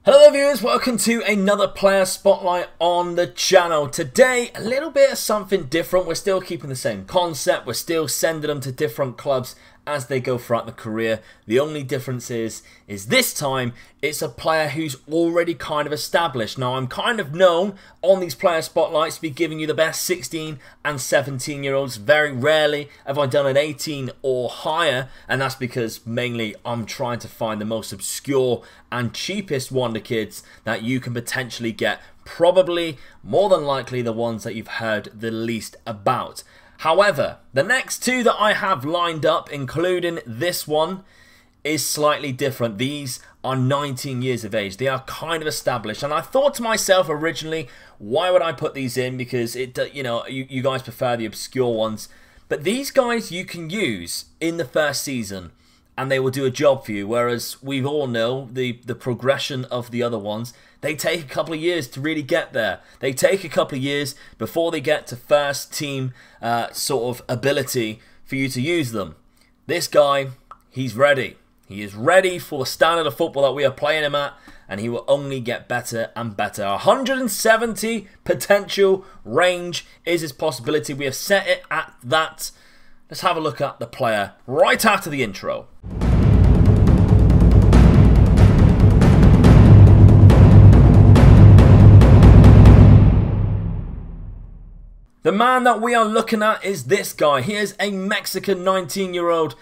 Hello there viewers, welcome to another player spotlight on the channel. Today, a little bit of something different. We're still keeping the same concept. We're still sending them to different clubs as they go throughout the career. The only difference is this time, it's a player who's already kind of established. Now, I'm kind of known on these player spotlights to be giving you the best 16 and 17 year olds. Very rarely have I done an 18 or higher, and that's because mainly I'm trying to find the most obscure and cheapest wonder kids that you can potentially get. Probably, more than likely, the ones that you've heard the least about. However, the next two that I have lined up, including this one, is slightly different. These are 19 years of age. They are kind of established. And I thought to myself originally, why would I put these in? Because you guys prefer the obscure ones. But these guys you can use in the first season and they will do a job for you. Whereas we all know the progression of the other ones, they take a couple of years to really get there. They take a couple of years before they get to first team sort of ability for you to use them. This guy, he's ready. He is ready for the standard of football that we are playing him at, and he will only get better and better. 170 potential range is his possibility. We have set it at that. Let's have a look at the player right after the intro. The man that we are looking at is this guy. He is a Mexican 19-year-old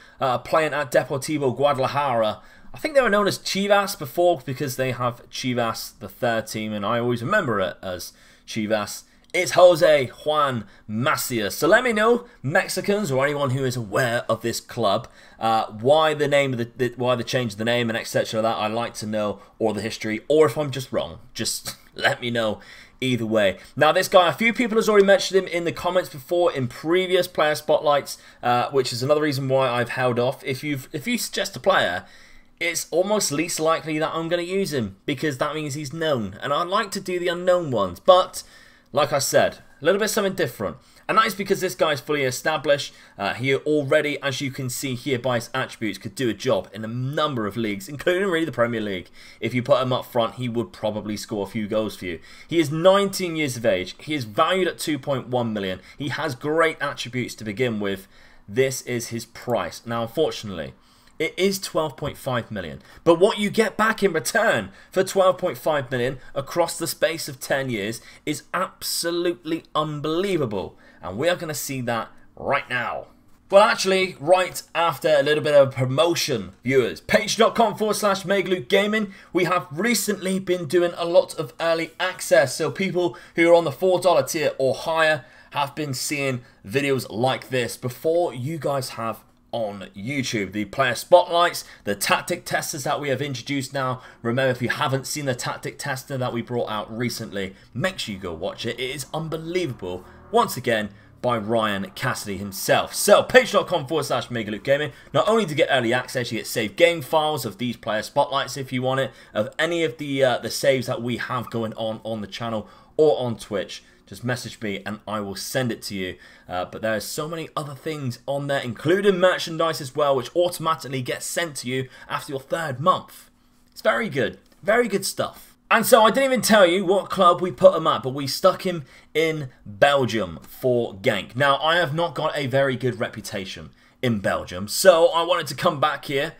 playing at Deportivo Guadalajara. I think they were known as Chivas before because they have Chivas, the third team, and I always remember it as Chivas. It's Jose Juan Macias. So let me know, Mexicans or anyone who is aware of this club, why the name of why they changed the name and etc. That I'd like to know, or the history, or if I'm just wrong, just let me know. Either way. Now this guy, a few people has already mentioned him in the comments before in previous player spotlights, which is another reason why I've held off. If you suggest a player, it's almost least likely that I'm going to use him because that means he's known, and I like to do the unknown ones. But like I said, a little bit something different. And that is because this guy is fully established. He already, as you can see here by his attributes, could do a job in a number of leagues, including really the Premier League. If you put him up front, he would probably score a few goals for you. He is 19 years of age. He is valued at 2.1 million. He has great attributes to begin with. This is his price. Now, unfortunately, it is 12.5 million. But what you get back in return for 12.5 million across the space of 10 years is absolutely unbelievable. And we are going to see that right now. Well, actually, right after a little bit of promotion, viewers, patreon.com/MegaLukeGaming, we have recently been doing a lot of early access. So people who are on the $4 tier or higher have been seeing videos like this before you guys have on YouTube. The player spotlights, the tactic testers that we have introduced now. Remember, if you haven't seen the tactic tester that we brought out recently, make sure you go watch it. It is unbelievable. Once again, by Ryan Cassidy himself. So, patreon.com/MegaLukeGaming. Not only to get early access, you get saved game files of these player spotlights if you want it, of any of the saves that we have going on the channel or on Twitch. Just message me and I will send it to you. But there are so many other things on there, including merchandise as well, which automatically gets sent to you after your third month. It's very good stuff. And so I didn't even tell you what club we put him at, but we stuck him in Belgium for Genk. Now, I have not got a very good reputation in Belgium, so I wanted to come back here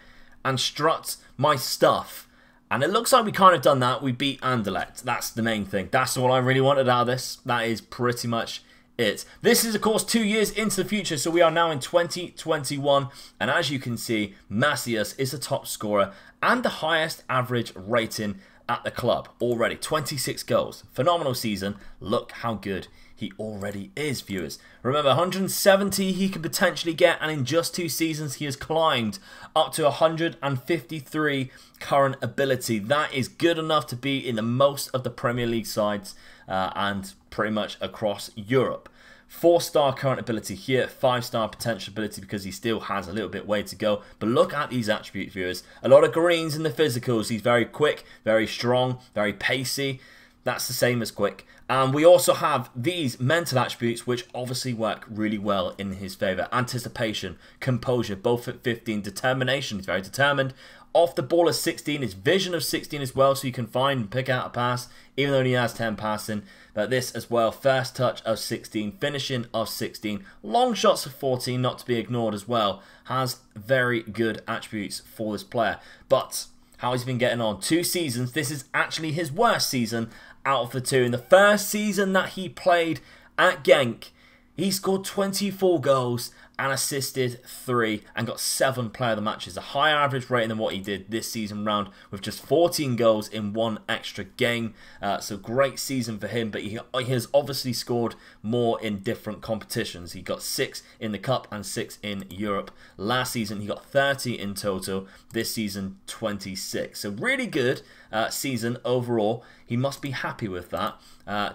and strut my stuff. And it looks like we kind of done that. We beat Anderlecht. That's the main thing. That's all I really wanted out of this. That is pretty much it. This is, of course, 2 years into the future, so we are now in 2021. And as you can see, Macias is the top scorer and the highest average rating at the club already. 26 goals. Phenomenal season. Look how good he already is, viewers. Remember, 170 he could potentially get, and in just 2 seasons he has climbed up to 153 current ability. That is good enough to be in the most of the Premier League sides and pretty much across Europe. 4-star current ability here, 5-star potential ability because he still has a little bit way to go. But look at these attributes, viewers. A lot of greens in the physicals. He's very quick, very strong, very pacey. That's the same as quick. And we also have these mental attributes, which obviously work really well in his favour. Anticipation, composure, both at 15. Determination, he's very determined. off the ball of 16, his vision of 16 as well, so you can find and pick out a pass, even though he has 10 passing. But this as well, first touch of 16, finishing of 16, long shots of 14, not to be ignored as well, has very good attributes for this player. But how he's been getting on, 2 seasons, this is actually his worst season out of the 2. In the first season that he played at Genk, he scored 24 goals and assisted 3 and got 7 player of the matches. A higher average rating than what he did this season round with just 14 goals in 1 extra game. So great season for him, but he has obviously scored more in different competitions. He got 6 in the Cup and 6 in Europe. Last season he got 30 in total. This season 26. So really good season overall. He must be happy with that.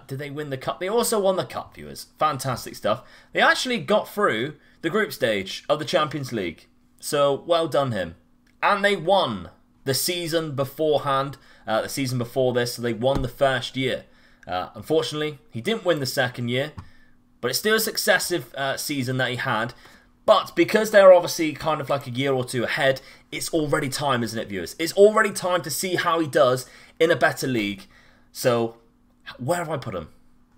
Did they win the Cup? They also won the Cup, viewers. Fantastic stuff. They actually got through the group stage of the Champions League. So, well done him. And they won the season beforehand, the season before this, so they won the first year. Unfortunately, he didn't win the second year, but it's still a successive season that he had. But because they're obviously kind of like a year or 2 ahead, it's already time, isn't it, viewers? It's already time to see how he does in a better league. So, where have I put him?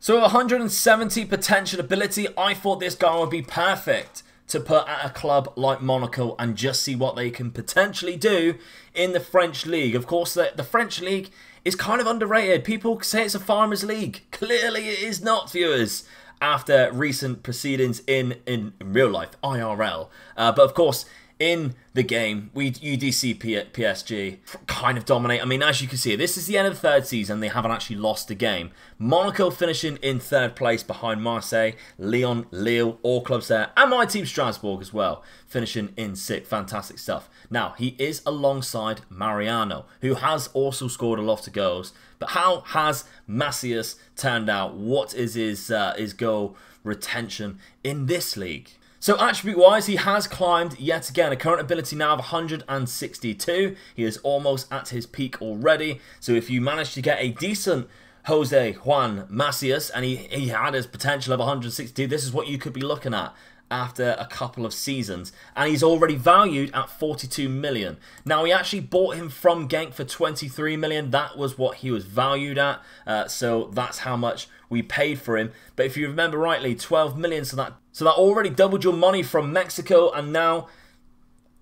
So with 170 potential ability, I thought this guy would be perfect to put at a club like Monaco and just see what they can potentially do in the French league. Of course, the French league is kind of underrated. People say it's a farmers league. Clearly it is not, viewers, after recent proceedings in real life, IRL. But of course, in the game, you do see PSG kind of dominate. I mean, as you can see, this is the end of the 3rd season. They haven't actually lost a game. Monaco finishing in 3rd place behind Marseille, Lyon, Lille, all clubs there. And my team, Strasbourg, as well, finishing in 6th. Fantastic stuff. Now, he is alongside Mariano, who has also scored a lot of goals. But how has Macias turned out? What is his goal retention in this league? So attribute-wise, he has climbed yet again. A current ability now of 162. He is almost at his peak already. So if you manage to get a decent Jose Juan Macias, and he had his potential of 162, this is what you could be looking at after a couple of seasons. And he's already valued at 42 million. Now, we actually bought him from Genk for 23 million. That was what he was valued at. So that's how much we paid for him. But if you remember rightly, 12 million, so that already doubled your money from Mexico, and now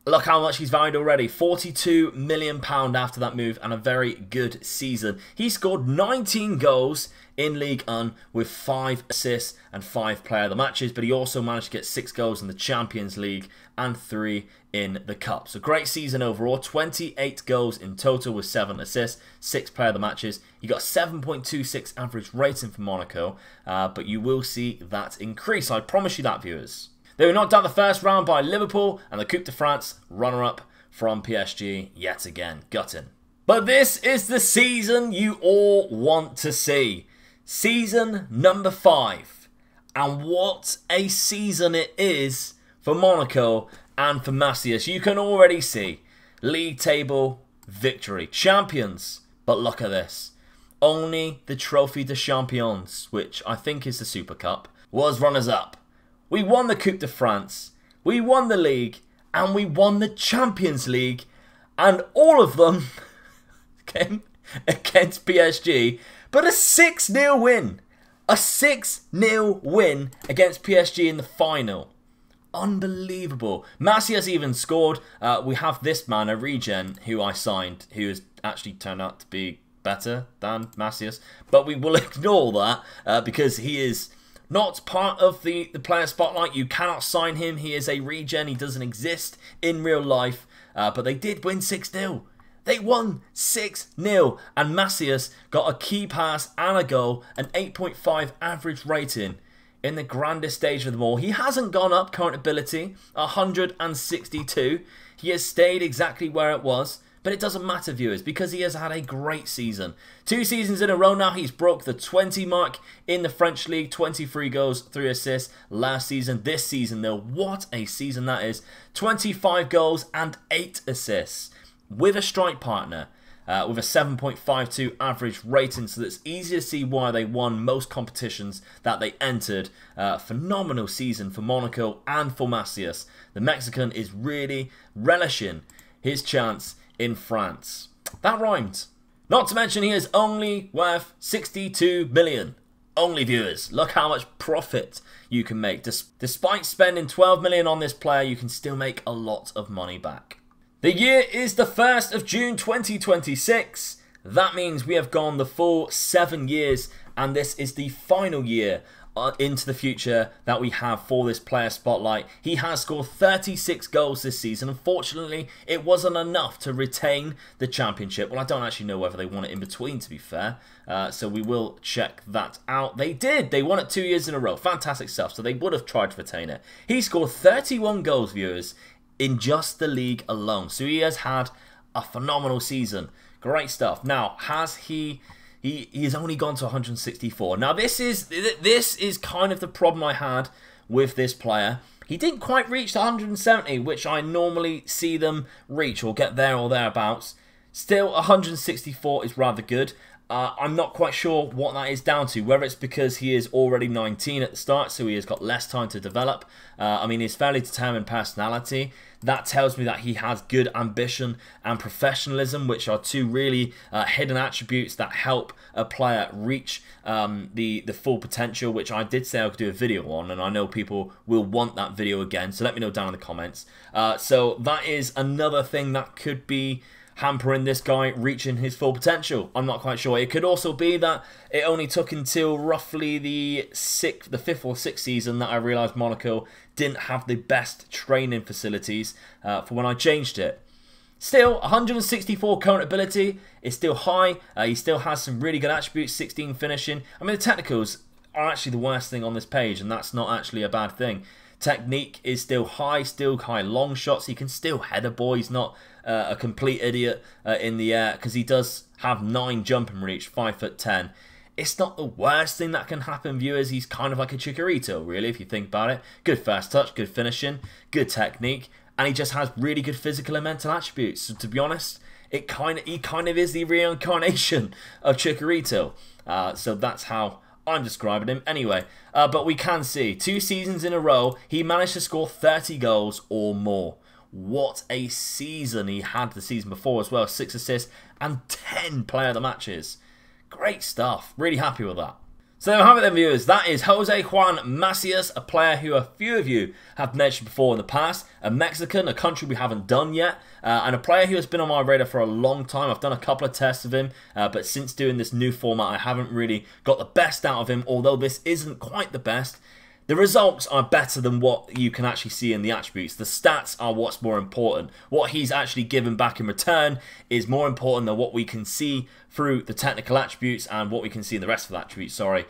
look how much he's valued already. £42 million after that move, and a very good season. He scored 19 goals in Ligue 1 with 5 assists and 5 player of the matches, but he also managed to get 6 goals in the Champions League and 3 in the Cup. So great season overall, 28 goals in total with 7 assists, 6 player of the matches. He got a 7.26 average rating for Monaco, but you will see that increase. I promise you that, viewers. They were knocked out the first round by Liverpool, and the Coupe de France runner-up from PSG yet again. Gutting. But this is the season you all want to see. Season number 5. And what a season it is for Monaco and for Macias. You can already see league table victory. Champions. But look at this. Only the Trophy de Champions, which I think is the Super Cup, was runners-up. We won the Coupe de France, we won the league, and we won the Champions League, and all of them came against PSG, but a 6-0 win. A 6-0 win against PSG in the final. Unbelievable. Macias even scored. We have this man, a regen, who I signed, who has actually turned out to be better than Macias, but we will ignore that because he is not part of the player spotlight. You cannot sign him. He is a regen. He doesn't exist in real life. But they did win 6-0. They won 6-0. And Macias got a key pass and a goal, an 8.5 average rating in the grandest stage of them all. He hasn't gone up current ability, 162. He has stayed exactly where it was. But it doesn't matter, viewers, because he has had a great season. 2 seasons in a row now, he's broke the 20 mark in the French League. 23 goals, 3 assists last season. This season, though, what a season that is. 25 goals and 8 assists with a strike partner. With a 7.52 average rating, so that's easy to see why they won most competitions that they entered. Phenomenal season for Monaco and for Macias. The Mexican is really relishing his chance in France. That rhymed. Not to mention he is only worth 62 million. Only, viewers. Look how much profit you can make. Despite spending 12 million on this player, you can still make a lot of money back. The year is the 1st of June 2026. That means we have gone the full 7 years, and this is the final year into the future that we have for this player spotlight. He has scored 36 goals this season. Unfortunately, it wasn't enough to retain the championship. Well, I don't actually know whether they won it in between, to be fair. So we will check that out. They did. They won it 2 years in a row. Fantastic stuff. So they would have tried to retain it. He scored 31 goals, viewers, in just the league alone. So he has had a phenomenal season. Great stuff. Now, has he has only gone to 164. Now, this is kind of the problem I had with this player. He didn't quite reach the 170, which I normally see them reach or get there or thereabouts. Still, 164 is rather good. I'm not quite sure what that is down to, whether it's because he is already 19 at the start, so he has got less time to develop. I mean, he's fairly determined personality. That tells me that he has good ambition and professionalism, which are two really hidden attributes that help a player reach the full potential, which I did say I could do a video on, and I know people will want that video again, so let me know down in the comments. So that is another thing that could be hampering this guy reaching his full potential. I'm not quite sure. It could also be that it only took until roughly the 5th or 6th season that I realised Monaco didn't have the best training facilities for when I changed it. Still, 164 current ability is still high. He still has some really good attributes, 16 finishing. I mean, the technicals are actually the worst thing on this page, and that's not actually a bad thing. Technique is still high long shots. He can still header ball. He's not a complete idiot in the air, because he does have 9 jumping reach, 5'10". It's not the worst thing that can happen, viewers. He's kind of like a Chicharito, really, if you think about it. Good first touch, good finishing, good technique, and he just has really good physical and mental attributes. So to be honest, he kind of is the reincarnation of Chicharito. So that's how I'm describing him anyway. But we can see 2 seasons in a row he managed to score 30 goals or more. What a season he had the season before as well. 6 assists and 10 player of the matches. Great stuff. Really happy with that. So there we have it then, viewers. That is Jose Juan Macias, a player who a few of you have mentioned before in the past. A Mexican, a country we haven't done yet. And a player who has been on my radar for a long time. I've done a couple of tests of him. But since doing this new format, I haven't really got the best out of him. Although this isn't quite the best. The results are better than what you can actually see in the attributes. The stats are what's more important. What he's actually given back in return is more important than what we can see through the technical attributes and what we can see in the rest of the attributes, sorry.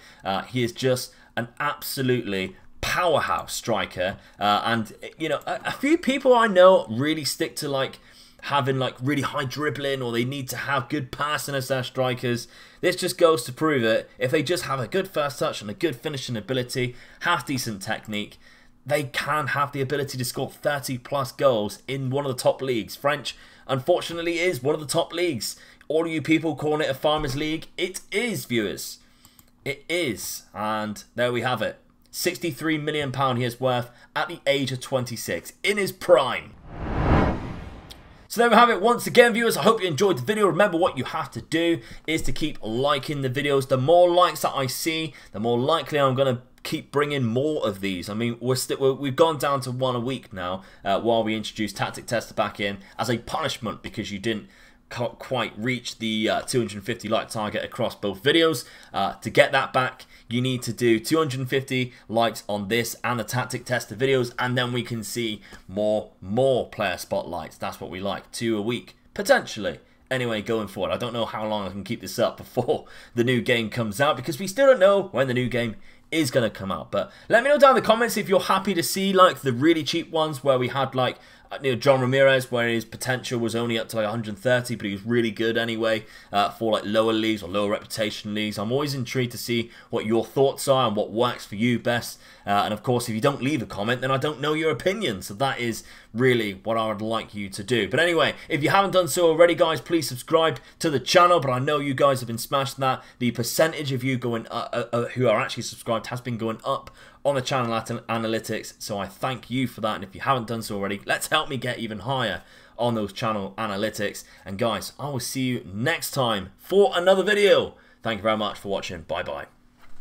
He is just an absolutely powerhouse striker. And, you know, a few people I know really stick to, like, having like really high dribbling, or they need to have good passing as their strikers. This just goes to prove it. If they just have a good first touch and a good finishing ability, half decent technique, they can have the ability to score 30 plus goals in one of the top leagues. French, unfortunately, is one of the top leagues. All of you people calling it a farmers league, it is, viewers. It is. And there we have it. £63 million he is worth at the age of 26, in his prime. So there we have it once again, viewers. I hope you enjoyed the video. Remember, what you have to do is to keep liking the videos. The more likes that I see, the more likely I'm going to keep bringing more of these. I mean, we've gone down to 1 a week now while we introduce Tactic Tester back in as a punishment because you didn't quite reach the 250 like target across both videos. To get that back, you need to do 250 likes on this and the Tactic Tester videos, and then we can see more player spotlights. That's what we like, 2 a week, potentially. Anyway, going forward, I don't know how long I can keep this up before the new game comes out, because we still don't know when the new game is going to come out. But let me know down in the comments if you're happy to see like the really cheap ones where we had like, you know, John Ramirez, where his potential was only up to like 130, but he was really good anyway for like lower leagues or lower reputation leagues. I'm always intrigued to see what your thoughts are and what works for you best. And of course, if you don't leave a comment, then I don't know your opinion. So that is really what I would like you to do. But anyway, if you haven't done so already, guys, please subscribe to the channel. But I know you guys have been smashing that. The percentage of you going who are actually subscribed has been going up on the channel analytics, so I thank you for that. And if you haven't done so already, let's help me get even higher on those channel analytics. And guys, I will see you next time for another video. Thank you very much for watching. Bye bye.